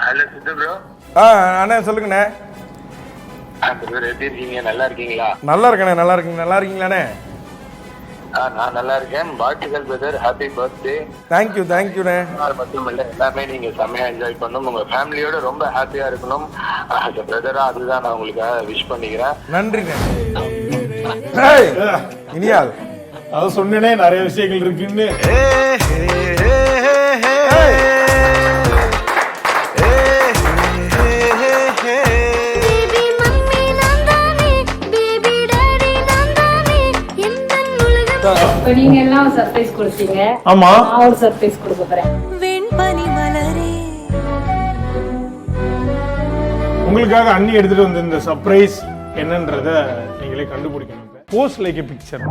Hello சித்து bro. அண்ணே சொல்லுங்கண்ணே. Brother எப்படி இருக்கீங்க? நல்லா இருக்கீங்களா? நல்லா இருக்கண்ணே. நல்லா இருக்கீங்க? நல்லா இருக்கீங்களாண்ணே? நான் நல்லா இருக்கேன். வாழ்த்துக்கள் பிரதர். Happy birthday. தேங்க்யூண்ணே. அது மட்டும் இல்லை, எல்லாமே நீங்க செம்மையா என்ஜாய் பண்ணணும். உங்க ஃபேமிலியோட ரொம்ப ஹாப்பியா இருக்கணும். பிரதரா அதுதான் நான் உங்களுக்கு விஷ் பண்ணிக்கிறேன். நன்றிண்ணே. இனியால் அதை சொன்னேனே நிறைய விஷயங்கள் இருக்குன்னு. நீங்க எல்லாம் சர்ப்ரைஸ் கொடுத்தீங்க. ஆமா, நான் ஒரு சர்ப்ரைஸ் கொடுக்க போறேன். உங்களுக்காக அண்ணி எடுத்துட்டு வந்து இந்த சர்ப்ரைஸ் என்னன்றத நீங்களே கண்டுபிடிக்கணும். Post like a picture.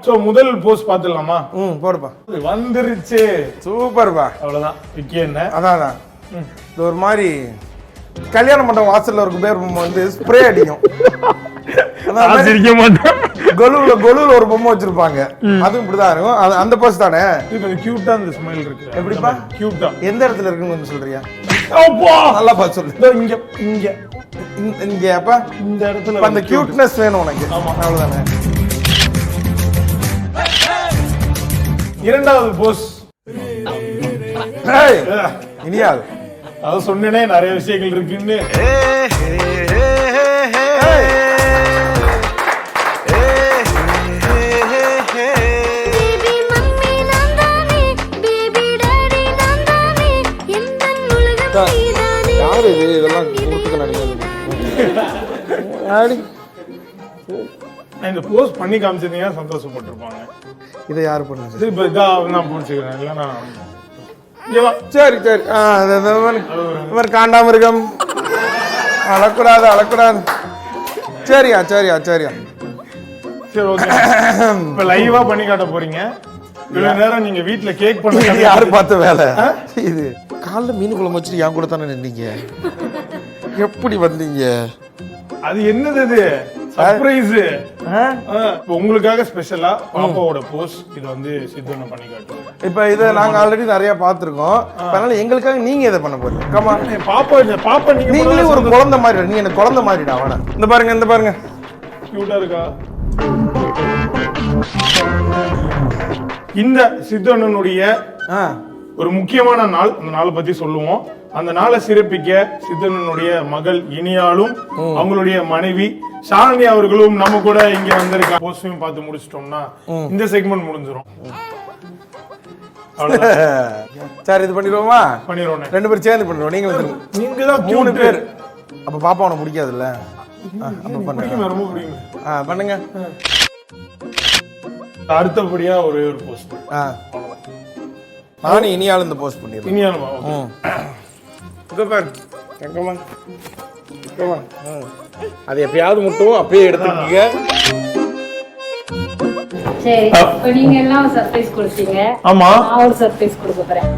So முதல் போஸ்ட் பாத்துடலாமா? போடுப்பா. வந்துருச்சு. சூப்பர்ப்பா. அவ்வளவுதான். விக்கி என்ன அதான் இது ஒரு மாதிரி கல்யாண மண்டபம் வாசல்ல ஒரு பேர் பொம்மை வந்து ஸ்ப்ரே அடிக்கும். கொலுல ஒரு பொம்மை வச்சிருப்பாங்க. அதுவும் இப்படிதான் இருக்கும். அந்த போஸ்ட் தானே? கியூட்டா அந்த ஸ்மைல் இருக்கு. எப்படிப்பா? கியூட்டா எந்த இடத்துல இருக்குன்னு சொல்றியா? நல்லா பார்த்து சொல்லு. இங்க இங்க இங்க அப்ப இந்த இடத்துல அந்த கியூட்னஸ் வேணும் உனக்கு. ஆமா, அவ்வளவுதானே. இரண்டாவது போஸ். இனியால் அதை சொன்னேனே நிறைய விஷயங்கள் இருக்குன்னு. யாரு இது? இதெல்லாம் இந்த போஸ்ட் பண்ணி காமிச்சிருந்தீங்கன்னா சந்தோஷப்பட்டிருப்பாங்க. இதை யாரு பண்ணுது? இப்ப இதான் நான் புடிச்சுக்கிறேன். இல்லைன்னா சரி காண்டாமிருகம். அழக்கூடாது. சரியா. சரி, ஓகே. இப்ப லைவா பண்ணி காட்ட போறீங்க. இவ்வளவு நேரம் நீங்க வீட்டுல கேக் பண்ண யாரு பார்த்த வேலை இது? காலைல மீன் குழம்பு வச்சுட்டு என் கூட தானே நின்னீங்க. எப்படி வந்தீங்க? அது என்னது? இது சர்ப்ரைஸ். உங்களுக்காக ஸ்பெஷலா பாப்பாவோட போஸ்ட் இது வந்து சித்து பண்ணி காட்டுவோம். இப்ப இதை நாங்க ஆல்ரெடி நிறைய பாத்துருக்கோம். அதனால எங்களுக்காக நீங்க இதை பண்ண போறீங்க. கமா பாப்பா நீங்களே ஒரு குழந்தை மாதிரி. நீ எனக்கு குழந்தை மாதிரிடா. அவன இந்த பாருங்க கியூட்டா இருக்கா? இந்த சித்து அண்ணனுடைய ஒரு முக்கியமான நாள். அந்த நாளை பத்தி சொல்லுவோம். அந்த நாளை சிறப்பிக்க சித்தனுடைய மகள் இனியாலும் அவங்களுடைய மனைவி ஷாலினி அவர்களும் நம்ம கூட இங்க வந்திருக்காங்க. போஸ்டையும் பார்த்து முடிச்சிட்டோம்னா இந்த செக்மெண்ட் முடிஞ்சிடும். சரி, இது பண்ணிடுவோமா? பண்ணிடுவோம். 2 பேரும் சேர்ந்து பண்ணிடுவோம். நீங்க தான் 3 பேர். அப்ப பாப்பா உனக்கு பிடிக்காதுல்ல? அப்ப பண்ணுங்க. ரொம்ப பிடிக்கும். பண்ணுங்க. அடுத்தபடியா ஒரு போஸ்ட். நானும் இனியாலும் இந்த போஸ்ட் பண்ணிடுறேன். இனியாலும் அது எப்பயாவது மட்டும் அப்பயே எடுத்துக்கீங்க. சரி, இப்ப நீங்க எல்லாம் சர்ப்ரைஸ் கொடுத்தீங்க. ஆமா, நான் ஒரு சர்ப்ரைஸ் கொடுக்க போறேன்.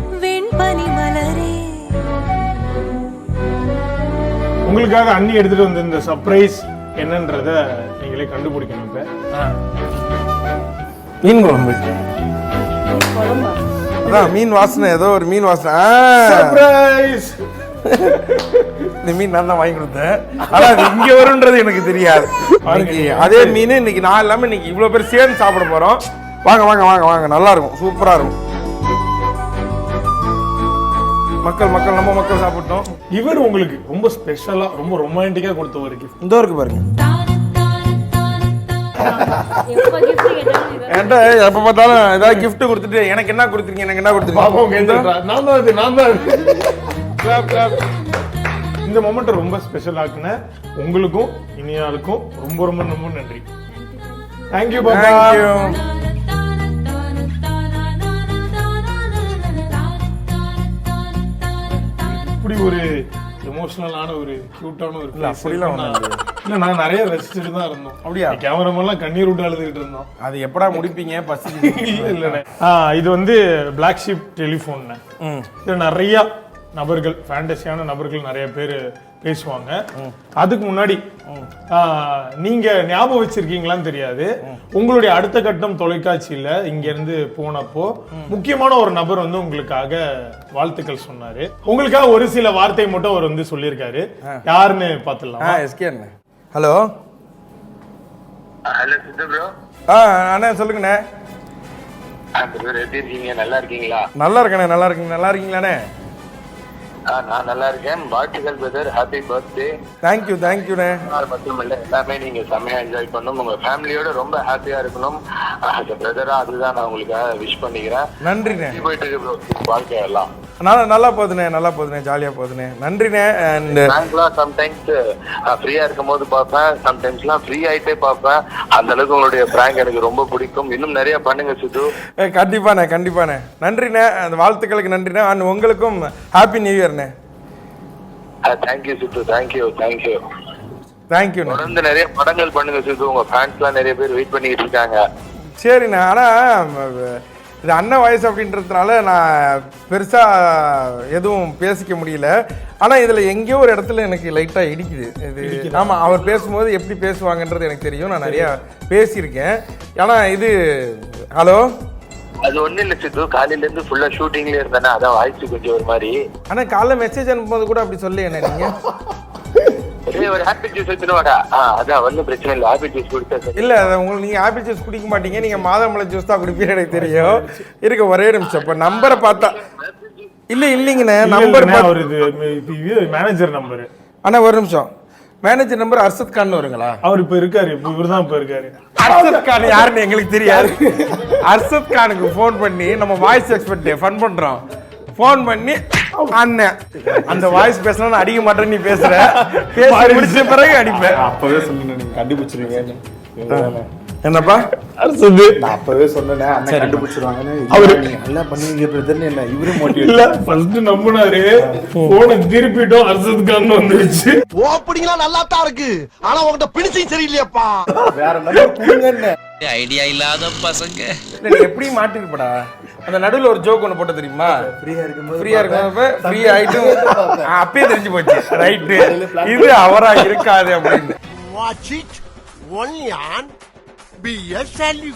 உங்களுக்காக அண்ணி எடுத்துட்டு வந்து இந்த சர்ப்ரைஸ் என்னன்றத நீங்களே கண்டுபிடிக்கணும். இப்ப மீன் குழம்பு. அதான் மீன் வாசனை. ஏதோ ஒரு மீன் வாசனை. சர்ப்ரைஸ். இந்த மீன் நான் தான் வாங்கி கொடுத்தேன். ஆனா அது இங்க வரும்ன்றது எனக்கு தெரியாது. அதே மீன் இன்னைக்கு நான் இல்லாம இன்னைக்கு இவ்வளவு பேர் சேர்ந்து சாப்பிட போறோம். வாங்க. நல்லா இருக்கும். சூப்பரா இருக்கும். மக்கள் நம்ம மக்கள் சாப்பிட்டோம். இவர் உங்களுக்கு ரொம்ப ஸ்பெஷலா ரொம்ப ரொமான்டிக்கா கொடுத்த ஒரு கிஃப்ட் இந்த இருக்கு பாருங்க. என்கிட்ட எப்ப பார்த்தாலும் ஏதாவது கிஃப்ட் கொடுத்துட்டு எனக்கு என்ன கொடுத்துருக்கீங்க. இந்த மொமெண்ட் ரொம்ப ஸ்பெஷல் ஆக்குன உங்களுக்கும் இனியாளுக்கும் ரொம்ப ரொம்ப ரொம்ப நன்றி. தேங்க்யூ பாபா. இப்படி ஒரு எமோஷனலான ஒரு கியூட்டான ஒரு இல்ல நான் நிறைய ரசிச்சுட்டு தான் இருந்தோம். அப்படியா? கேமராமெல்லாம் கண்ணீர் விட்டு அழுதுகிட்டு இருந்தோம். அது எப்படா முடிப்பீங்க? பசி இல்ல. இது வந்து BlackSheep டெலிபோன். இது நிறைய நபர்கள், ஃபேண்டசியான நபர்கள் நிறைய பேர் பேசுவாங்க. அதுக்கு முன்னாடி நீங்க ஞாபகம் வச்சிருக்கீங்களான்னு தெரியாது, உங்களுடைய அடுத்த கட்டம் தொலைக்காட்சியில இங்க இருந்து போனப்போ முக்கியமான ஒரு நபர் வந்து உங்களுக்காக வாழ்த்துக்கள் சொன்னாரு. உங்களுக்காக ஒரு சில வார்த்தை மட்டும் அவர் வந்து சொல்லியிருக்காரு. யாருன்னு பாத்துடலாம். ஹலோ ஹலோ சித்து ப்ரோ. அண்ணா சொல்லுங்கண்ணே. எப்படி இருக்கீங்க? நல்லா இருக்கீங்களா? நல்லா இருக்கேண்ணே. நல்லா இருக்கீங்க? நல்லா இருக்கீங்களாண்ணே? நான் நல்லா இருக்கேன். வாழ்த்துக்கள் பிரதர், ஹாப்பி பர்த்டே. தேங்க்யூ தேங்க்யூண்ணே. அது மட்டும் இல்ல, எல்லாமே நீங்க செம்மையா என்ஜாய் பண்ணணும், உங்க ஃபேமிலியோட ரொம்ப ஹாப்பியா இருக்கணும். பிரதரா அதுதான் நான் உங்களுக்காக விஷ் பண்ணிக்கிறேன். நன்றிண்ணே. போயிட்டு இருக்கு வாழ்க்கை எல்லாம் நல்லா போகுதுண்ணே. நல்லா போகுதுண்ணே. ஜாலியா போகுதுண்ணே. நன்றிண்ணே. அண்ட் பேங்க்லாம் சம்டைம்ஸ் ஃப்ரீயா இருக்கும் போது பார்ப்பேன், சம்டைம்ஸ்லாம் ஃப்ரீ ஆயிட்டே பார்ப்பேன். அந்த அளவுக்கு உங்களுடைய பிராங்க் எனக்கு ரொம்ப பிடிக்கும். இன்னும் நிறைய பண்ணுங்க சித்து. கண்டிப்பாண்ணே கண்டிப்பாண்ணே. நன்றிண்ணே. அந்த வாழ்த்துக்களுக்கு நன்றிண்ணே. அண்ட் உங்களுக்கும் ஹாப்பி நியூ இயர்ண்ணே. Thank you Siddhu. Thank you thank you thank you. தொடர்ந்து நிறைய படங்கள் பண்ணுங்க சித்து. உங்க ஃபேன்ஸ்லாம் நிறைய பேர் வெயிட் பண்ணிட்டு இருக்காங்க. சரிண்ணே. ஆனால் இது அண்ணன் வயசு அப்படின்றதுனால நான் பெருசாக எதுவும் பேசிக்க முடியல. ஆனால் இதில் எங்கேயோ ஒரு இடத்துல எனக்கு லைட்டாக இடிக்குது இது. ஆமாம், அவர் பேசும்போது எப்படி பேசுவாங்கன்றது எனக்கு தெரியும். நான் நிறையா பேசியிருக்கேன். ஆனால் இது ஹலோ அது ஒன்றும் இல்லை சித்து, காலையில இருந்து ஃபுல்லா ஷூட்டிங்ல இருந்தேன்னா அதான் வாய்ஸ் கொஞ்சம் ஒரு மாதிரி. ஆனால் காலைல மெசேஜ் அனுப்பும்போது கூட அப்படி சொல்லி என்ன நீங்கள் ஒரு ஹாப்பி ஜூஸ் வச்சுருவாடா. அதான் ஒன்றும் பிரச்சனை இல்லை, ஹாப்பி ஜூஸ் குடிச்சா இல்லை. உங்களுக்கு நீங்கள் ஹாப்பி ஜூஸ் குடிக்க மாட்டீங்க, நீங்கள் மாதுளம்பழ ஜூஸ் தான் குடிப்பீங்க எனக்கு தெரியும். இருக்க ஒரே நிமிஷம். இப்போ நம்பரை பார்த்தா இல்லைங்கண்ணே. Number manager number. அண்ணா ஒரு நிமிஷம். மேனேஜர் நம்பர் அர்ஷத் கான் வருங்களா? அவர் இப்ப இருக்காரு. இவர் தான் இப்ப இருக்காரு. அர்ஷத் கான் யாருன்னு எங்களுக்கு தெரியாது. அர்ஷத் கானுக்கு போன் பண்ணி நம்ம வாய்ஸ் எக்ஸ்பெக்ட் ஃபன் பண்றோம். போன் பண்ணி அண்ணன் அந்த வாய்ஸ் பேசணும் அடிக்க மாட்டேன்னு நீ பேசுற, பேசி முடிச்ச பிறகு அடிப்பேன். அப்பவே சொன்னேன், நீங்க கண்டுபிடிச்சிருவீங்க. என்னப்பா அரசு? நான் அப்பவே சொன்னேன் அண்ணன் கண்டுபிடிச்சிருவாங்கன்னு. அவரு நல்லா பண்ணுவீங்க பிரதர்னு என்ன இவரு மோட்டிவேட் இல்ல ஃபர்ஸ்ட் நம்புனாரு. போன திருப்பிட்டோம், அர்ஷத் கான் வந்துருச்சு. ஓப்பனிங்லாம் நல்லா தான் இருக்கு, ஆனா உங்ககிட்ட பினிஷிங் சரியில்லையாப்பா. வேற நம்பர் கொடுங்கன்னு. ஐடியா இல்லாத பசங்க. நீ எப்படி மாட்டிருப்படா? அந்த நடுவில் ஒரு ஜோக் ஒன்று போட்ட தெரியுமா? ஃப்ரீயா இருக்கும்போது ஃப்ரீ ஆயிட்டு அப்பயே தெரிஞ்சு போச்சு. ரைட்டு, இது அவரா இருக்காது அப்படின்னு. Watch it only on BS Value.